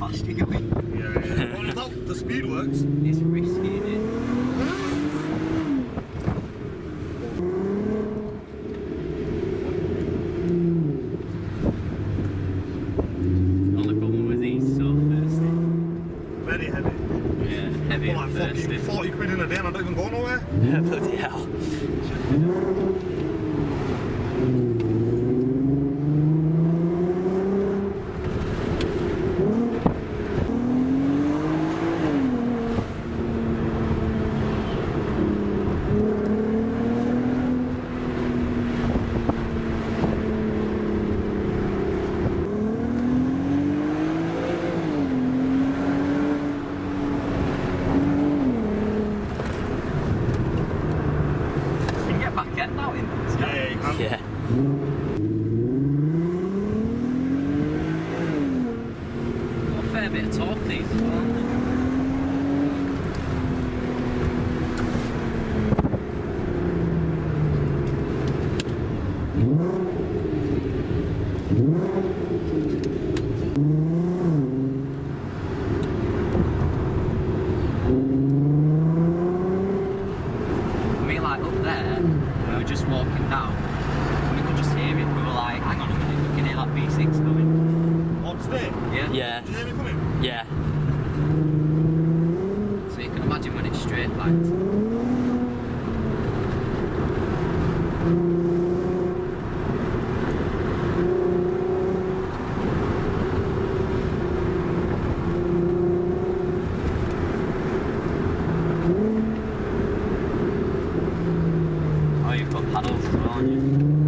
fast you're going. Yeah. Well, without the speed works. It's risky, isn't it? Only problem with these so thirsty. Very heavy. Yeah, heavy Well, and like thirsty. fucking 40 quid in a day and I don't even go nowhere. Yeah, bloody hell. You can get back end now in this, can't Yeah, you can. Yeah. Got a fair bit of torque these as well, haven't they? I mean, like up there, we were just walking down, and we could just hear it. We were like, hang on a minute, we can hear that V6 going. On today? Yeah? Yeah, Did you hear me coming? yeah. So you can imagine when it's straight lines. Oh, you've got paddles as well, haven't you?